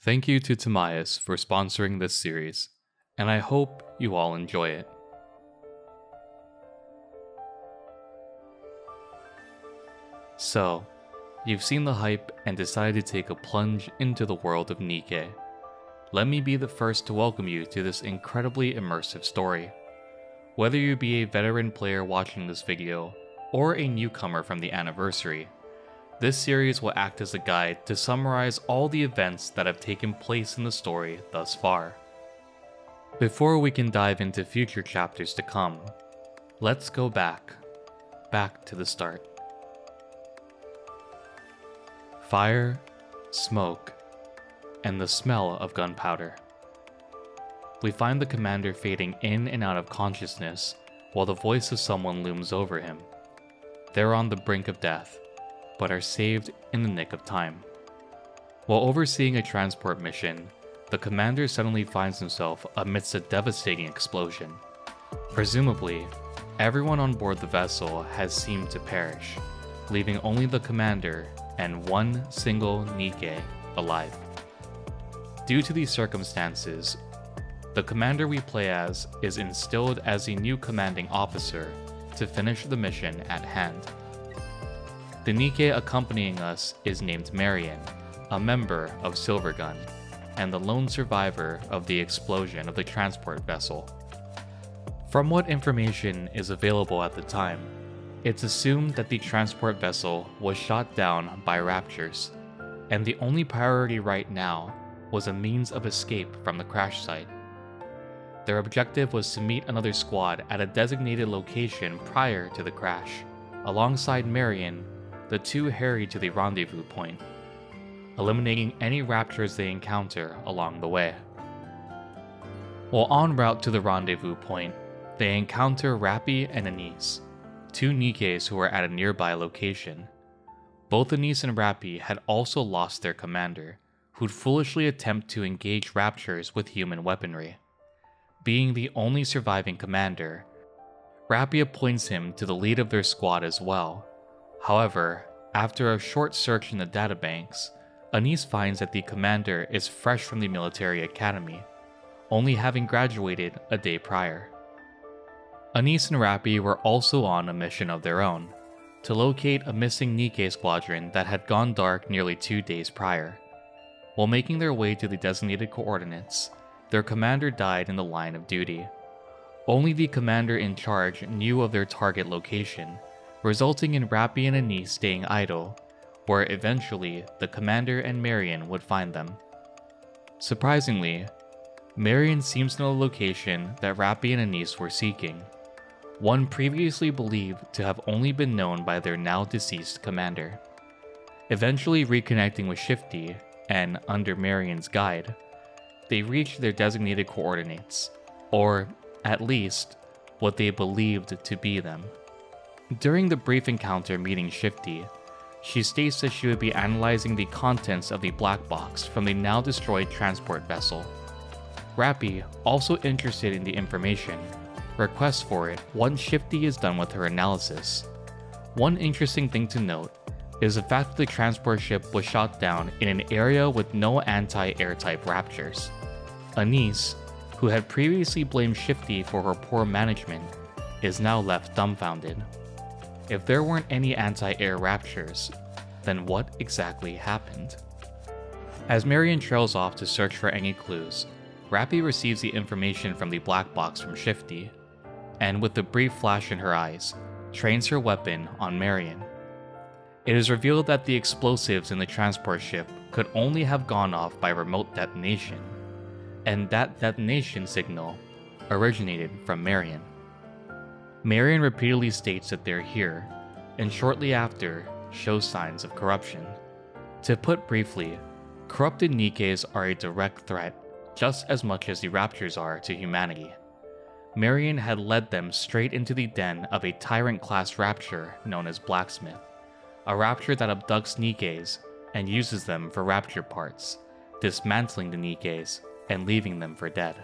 Thank you to TimaeuSS for sponsoring this series, and I hope you all enjoy it. So, you've seen the hype and decided to take a plunge into the world of NIKKE. Let me be the first to welcome you to this incredibly immersive story. Whether you be a veteran player watching this video, or a newcomer from the anniversary, this series will act as a guide to summarize all the events that have taken place in the story thus far. Before we can dive into future chapters to come, let's go back to the start. Fire, smoke, and the smell of gunpowder. We find the commander fading in and out of consciousness while the voice of someone looms over him. They're on the brink of death, but are saved in the nick of time. While overseeing a transport mission, the commander suddenly finds himself amidst a devastating explosion. Presumably, everyone on board the vessel has seemed to perish, leaving only the commander and one single NIKKE alive. Due to these circumstances, the commander we play as is instilled as a new commanding officer to finish the mission at hand. The NIKKE accompanying us is named Marion, a member of Silvergun, and the lone survivor of the explosion of the transport vessel. From what information is available at the time, it's assumed that the transport vessel was shot down by Raptures, and the only priority right now was a means of escape from the crash site. Their objective was to meet another squad at a designated location prior to the crash. Alongside Marion, the two hurry to the rendezvous point, eliminating any Raptors they encounter along the way. While en route to the rendezvous point, they encounter Rappy and Anise, two NIKKEs who were at a nearby location. Both Anise and Rappy had also lost their commander, who'd foolishly attempt to engage Raptors with human weaponry. Being the only surviving commander, Rappy appoints him to the lead of their squad as well. However, after a short search in the databanks, Anise finds that the commander is fresh from the military academy, only having graduated a day prior. Anise and Rappy were also on a mission of their own, to locate a missing NIKKE squadron that had gone dark nearly 2 days prior. While making their way to the designated coordinates, their commander died in the line of duty. Only the commander in charge knew of their target location, resulting in Rappy and Anise staying idle, where eventually the commander and Marion would find them. Surprisingly, Marion seems to know the location that Rappy and Anise were seeking, one previously believed to have only been known by their now deceased commander. Eventually reconnecting with Shifty, and under Marion's guide, they reached their designated coordinates, or at least what they believed to be them. During the brief encounter meeting Shifty, she states that she would be analyzing the contents of the black box from the now destroyed transport vessel. Rappy, also interested in the information, requests for it once Shifty is done with her analysis. One interesting thing to note is the fact that the transport ship was shot down in an area with no anti-air type Raptors. Anise, who had previously blamed Shifty for her poor management, is now left dumbfounded. If there weren't any anti-air Raptors, then what exactly happened? As Marion trails off to search for any clues, Rappy receives the information from the black box from Shifty, and with a brief flash in her eyes, trains her weapon on Marion. It is revealed that the explosives in the transport ship could only have gone off by remote detonation, and that detonation signal originated from Marion. Marion repeatedly states that they're here, and shortly after, shows signs of corruption. To put briefly, corrupted NIKKEs are a direct threat, just as much as the Raptors are to humanity. Marion had led them straight into the den of a tyrant-class Rapture known as Blacksmith, a Rapture that abducts NIKKEs and uses them for Rapture parts, dismantling the NIKKEs and leaving them for dead.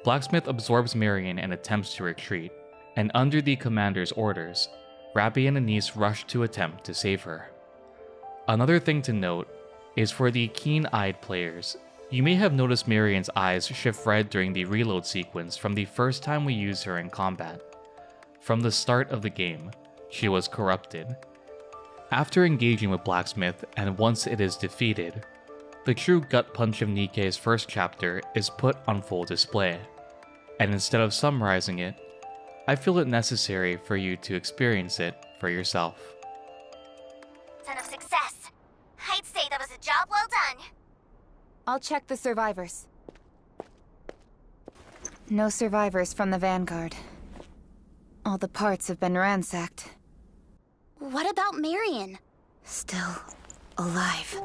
Blacksmith absorbs Marion and attempts to retreat, and under the commander's orders, Rappy and Anise rush to attempt to save her. Another thing to note is for the keen-eyed players. You may have noticed Marion's eyes shift red during the reload sequence from the first time we used her in combat. From the start of the game, she was corrupted. After engaging with Blacksmith, and once it is defeated, the true gut punch of NIKKE's first chapter is put on full display, and instead of summarizing it, I feel it necessary for you to experience it for yourself. Ton of success. I'd say that was a job well done. I'll check the survivors. No survivors from the Vanguard. All the parts have been ransacked. What about Marion? Still alive.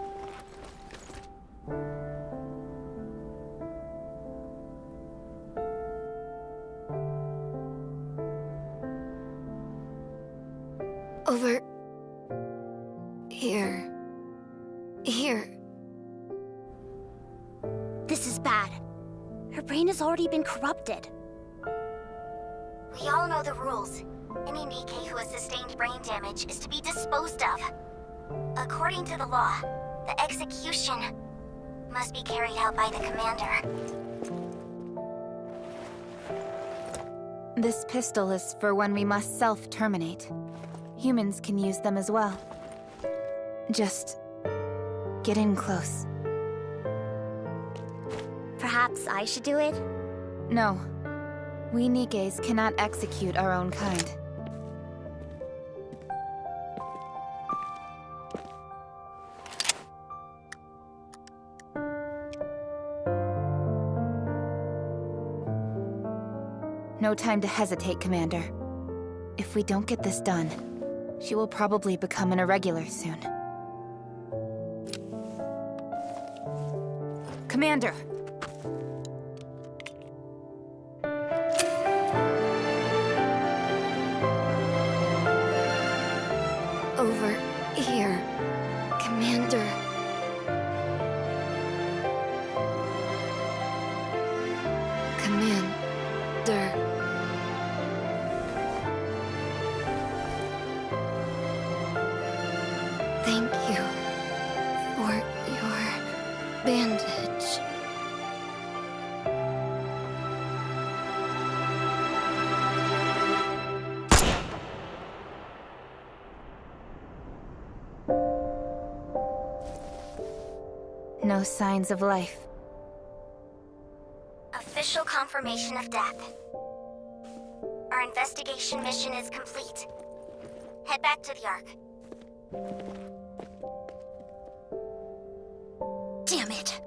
Over here. Here. This is bad. Her brain has already been corrupted. We all know the rules. Any NIKKE who has sustained brain damage is to be disposed of. According to the law, the execution must be carried out by the commander. This pistol is for when we must self-terminate. Humans can use them as well. Just get in close. Perhaps I should do it? No. We NIKKEs cannot execute our own kind. No time to hesitate, Commander. If we don't get this done, she will probably become an irregular soon. Commander! Over here, Commander. Commander. Thank you for your bandage. No signs of life. Official confirmation of death. Our investigation mission is complete. Head back to the Ark. Damn it!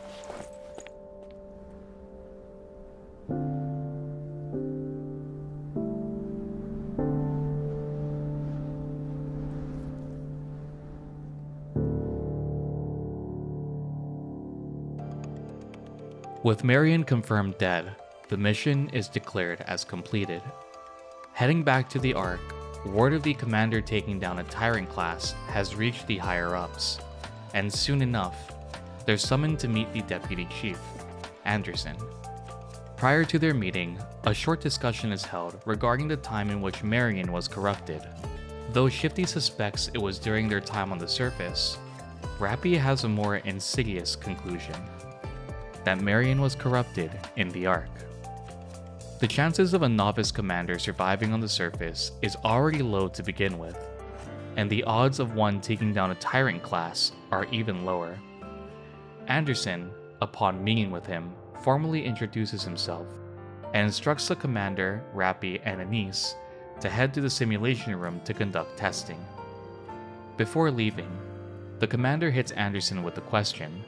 With Marion confirmed dead, the mission is declared as completed. Heading back to the Ark, word of the commander taking down a Tyrant class has reached the higher-ups, and soon enough, they're summoned to meet the Deputy Chief, Anderson. Prior to their meeting, a short discussion is held regarding the time in which Marion was corrupted. Though Shifty suspects it was during their time on the surface, Rappy has a more insidious conclusion: that Marion was corrupted in the Ark. The chances of a novice commander surviving on the surface is already low to begin with, and the odds of one taking down a Tyrant class are even lower. Anderson, upon meeting with him, formally introduces himself and instructs the commander, Rappy, and Anise to head to the simulation room to conduct testing. Before leaving, the commander hits Anderson with a question,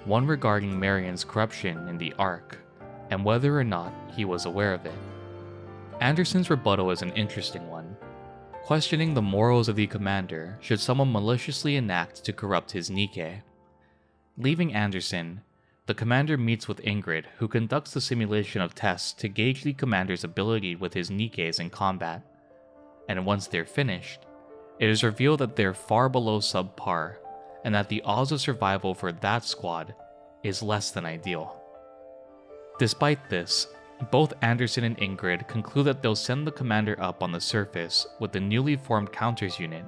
one regarding Marion's corruption in the Ark, and whether or not he was aware of it. Anderson's rebuttal is an interesting one, questioning the morals of the commander should someone maliciously enact to corrupt his NIKKE. Leaving Anderson, the commander meets with Ingrid, who conducts the simulation of tests to gauge the commander's ability with his NIKKEs in combat, and once they're finished, it is revealed that they're far below subpar, and that the odds of survival for that squad is less than ideal. Despite this, both Anderson and Ingrid conclude that they'll send the commander up on the surface with the newly formed counters unit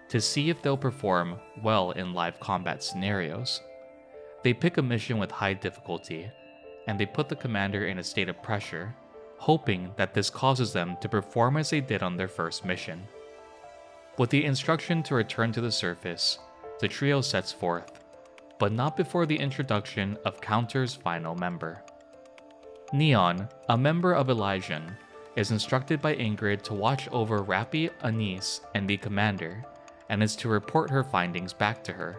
to see if they'll perform well in live combat scenarios. They pick a mission with high difficulty, and they put the commander in a state of pressure, hoping that this causes them to perform as they did on their first mission. With the instruction to return to the surface, the trio sets forth, but not before the introduction of Counter's final member. Neon, a member of Elysian, is instructed by Ingrid to watch over Rappy, Anise, and the commander, and is to report her findings back to her.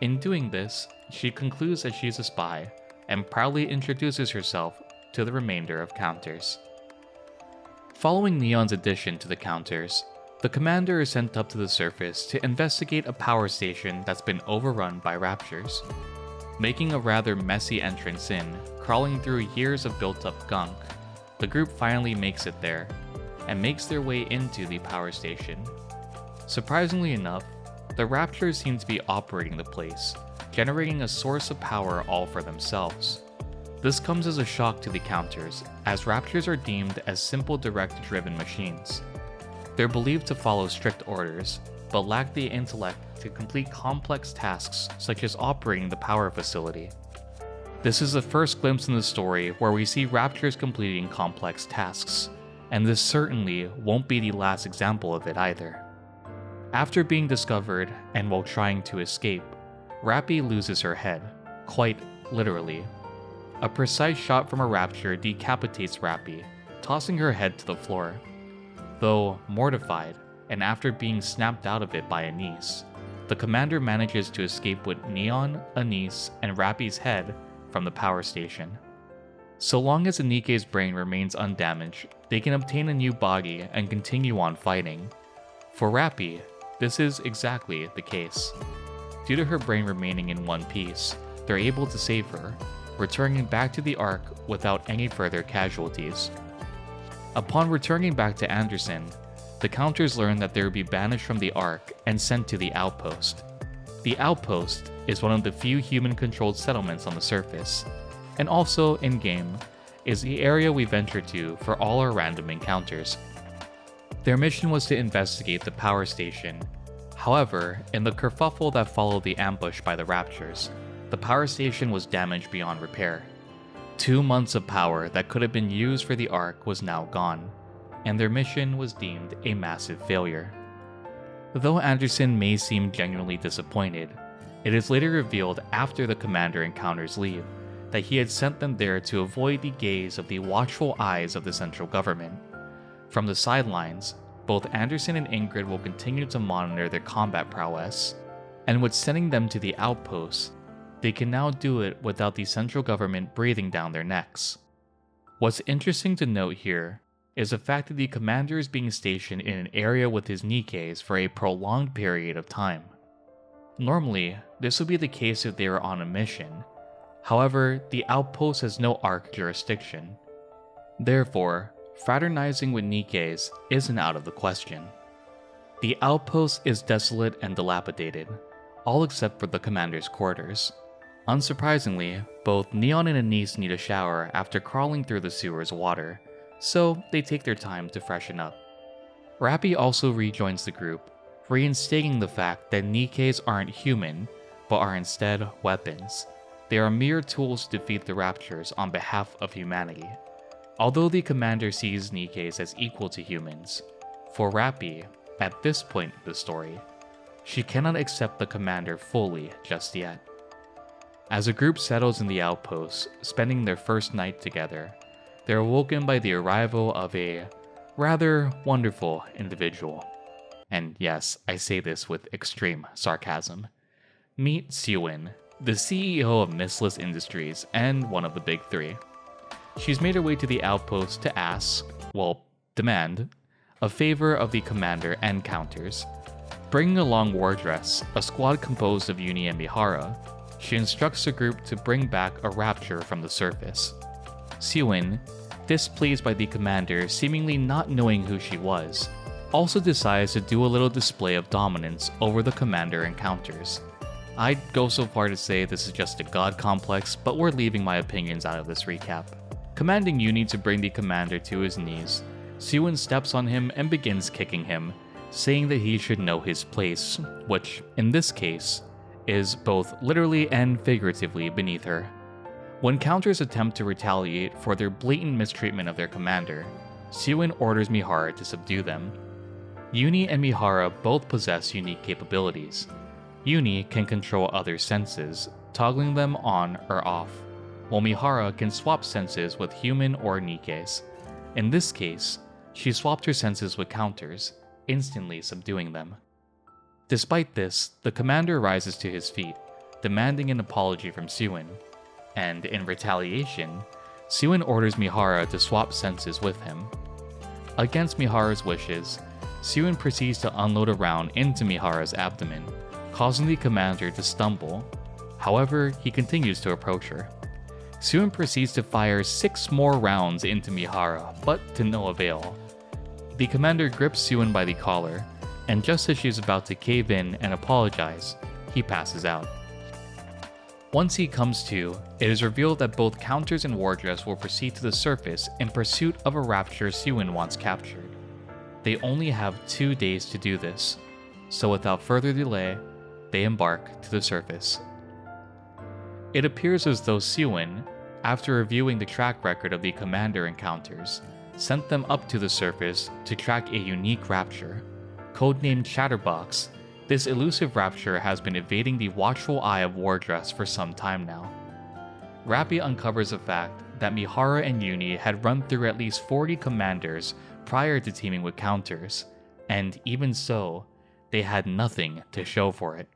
In doing this, she concludes that she's a spy, and proudly introduces herself to the remainder of Counters. Following Neon's addition to the Counters, the commander is sent up to the surface to investigate a power station that's been overrun by raptures. Making a rather messy entrance in, crawling through years of built-up gunk, the group finally makes it there, and makes their way into the power station. Surprisingly enough, the raptors seem to be operating the place, generating a source of power all for themselves. This comes as a shock to the Counters, as raptors are deemed as simple direct-driven machines. They're believed to follow strict orders, but lack the intellect to complete complex tasks such as operating the power facility. This is the first glimpse in the story where we see raptors completing complex tasks, and this certainly won't be the last example of it either. After being discovered, and while trying to escape, Rappy loses her head, quite literally. A precise shot from a raptor decapitates Rappy, tossing her head to the floor. Though mortified, and after being snapped out of it by Anise, the commander manages to escape with Neon, Anise, and Rappy's head from the power station. So long as NIKKE's brain remains undamaged, they can obtain a new body and continue on fighting. For Rappy, this is exactly the case. Due to her brain remaining in one piece, they're able to save her, returning back to the Ark without any further casualties. Upon returning back to Anderson, the Counters learn that they will be banished from the Ark and sent to the Outpost. The Outpost is one of the few human-controlled settlements on the surface, and also, in-game, is the area we venture to for all our random encounters. Their mission was to investigate the power station. However, in the kerfuffle that followed the ambush by the Raptures, the power station was damaged beyond repair. 2 months of power that could have been used for the Ark was now gone, and their mission was deemed a massive failure. Though Anderson may seem genuinely disappointed, it is later revealed after the commander and Counters leave that he had sent them there to avoid the gaze of the watchful eyes of the central government. From the sidelines, both Anderson and Ingrid will continue to monitor their combat prowess, and with sending them to the outposts, they can now do it without the central government breathing down their necks. What's interesting to note here is the fact that the commander is being stationed in an area with his NIKKEs for a prolonged period of time. Normally, this would be the case if they were on a mission. However, the outpost has no Ark jurisdiction. Therefore, fraternizing with NIKKEs isn't out of the question. The outpost is desolate and dilapidated, all except for the commander's quarters. Unsurprisingly, both Neon and Anise need a shower after crawling through the sewer's water, so they take their time to freshen up. Rappy also rejoins the group, reinstating the fact that NIKKEs aren't human, but are instead weapons. They are mere tools to defeat the Raptures on behalf of humanity. Although the commander sees NIKKEs as equal to humans, for Rappy, at this point in the story, she cannot accept the commander fully just yet. As the group settles in the outpost, spending their first night together, they're awoken by the arrival of a rather wonderful individual. And yes, I say this with extreme sarcasm. Meet Siwin, the CEO of Missless Industries and one of the big three. She's made her way to the outpost to ask, demand, a favor of the commander and Counters. Bringing along Wardress, a squad composed of Uni and Mihara, she instructs the group to bring back a rapture from the surface. Siwin, displeased by the commander seemingly not knowing who she was, also decides to do a little display of dominance over the commander and Counters. I'd go so far to say this is just a god complex, but we're leaving my opinions out of this recap. Commanding Uni to bring the commander to his knees, Siwin steps on him and begins kicking him, saying that he should know his place, which, in this case, is both literally and figuratively beneath her. When counters attempt to retaliate for their blatant mistreatment of their commander, Siwin orders Mihara to subdue them. Uni and Mihara both possess unique capabilities. Uni can control other senses, toggling them on or off, while Mihara can swap senses with human or Nikke's. In this case, she swapped her senses with counters, instantly subduing them. Despite this, the commander rises to his feet, demanding an apology from Siwin, and in retaliation, Siwin orders Mihara to swap senses with him. Against Mihara's wishes, Siwin proceeds to unload a round into Mihara's abdomen, causing the commander to stumble. However, he continues to approach her. Siwin proceeds to fire 6 more rounds into Mihara, but to no avail. The commander grips Siwin by the collar, and just as she is about to cave in and apologize, he passes out. Once he comes to, it is revealed that both counters and Wardress will proceed to the surface in pursuit of a rapture Siwin wants captured. They only have 2 days to do this, so without further delay, they embark to the surface. It appears as though Siwin, after reviewing the track record of the commander encounters, sent them up to the surface to track a unique rapture. Codenamed Chatterbox, this elusive rapture has been evading the watchful eye of Wardress for some time now. Rappy uncovers the fact that Mihara and Uni had run through at least 40 commanders prior to teaming with counters, and even so, they had nothing to show for it.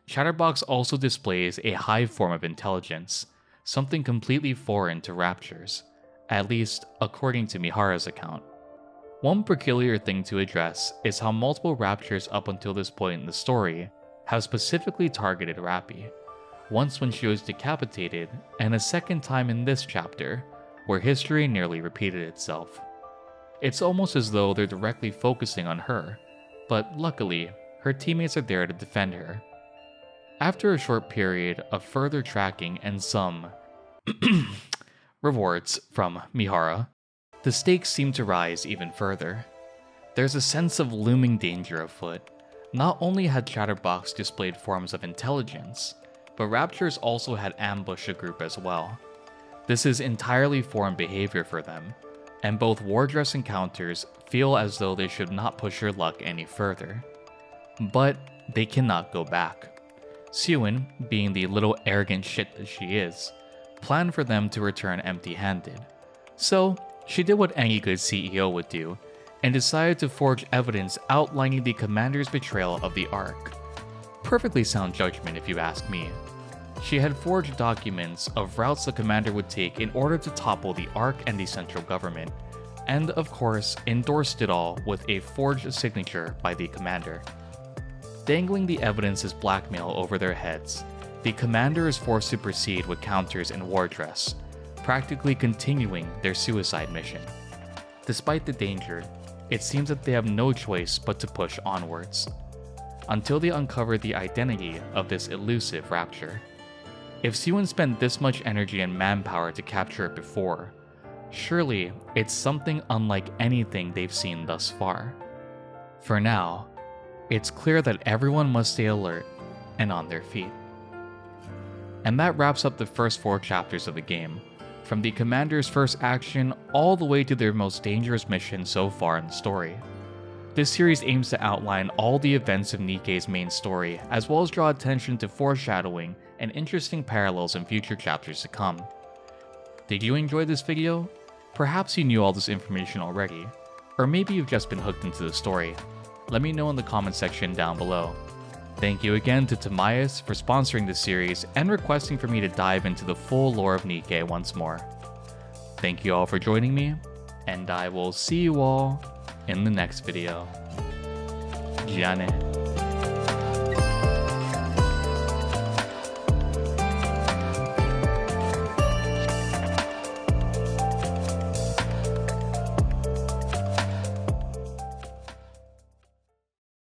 Chatterbox also displays a high form of intelligence, something completely foreign to raptures, at least according to Mihara's account. One peculiar thing to address is how multiple raptures up until this point in the story have specifically targeted Rappy, once when she was decapitated, and a second time in this chapter, where history nearly repeated itself. It's almost as though they're directly focusing on her, but luckily, her teammates are there to defend her. After a short period of further tracking and some rewards from Mihara, the stakes seem to rise even further. There's a sense of looming danger afoot. Not only had Chatterbox displayed forms of intelligence, but Raptures also had ambushed a group as well. This is entirely foreign behavior for them, and both Wardress and Counters feel as though they should not push her luck any further. But they cannot go back. Siwin, being the little arrogant shit that she is, planned for them to return empty-handed. So, she did what any good CEO would do, and decided to forge evidence outlining the commander's betrayal of the Ark. Perfectly sound judgment if you ask me. She had forged documents of routes the commander would take in order to topple the Ark and the central government, and of course endorsed it all with a forged signature by the commander. Dangling the evidence as blackmail over their heads, the commander is forced to proceed with Counters and Wardress, practically continuing their suicide mission. Despite the danger, it seems that they have no choice but to push onwards, until they uncover the identity of this elusive rapture. If Siwin spent this much energy and manpower to capture it before, surely it's something unlike anything they've seen thus far. For now, it's clear that everyone must stay alert and on their feet. And that wraps up the first 4 chapters of the game, from the commander's first action all the way to their most dangerous mission so far in the story. This series aims to outline all the events of NIKKE's main story, as well as draw attention to foreshadowing and interesting parallels in future chapters to come. Did you enjoy this video? Perhaps you knew all this information already, or maybe you've just been hooked into the story. Let me know in the comment section down below. Thank you again to TimaeuSS for sponsoring this series and requesting for me to dive into the full lore of NIKKE once more. Thank you all for joining me, and I will see you all in the next video. Jane.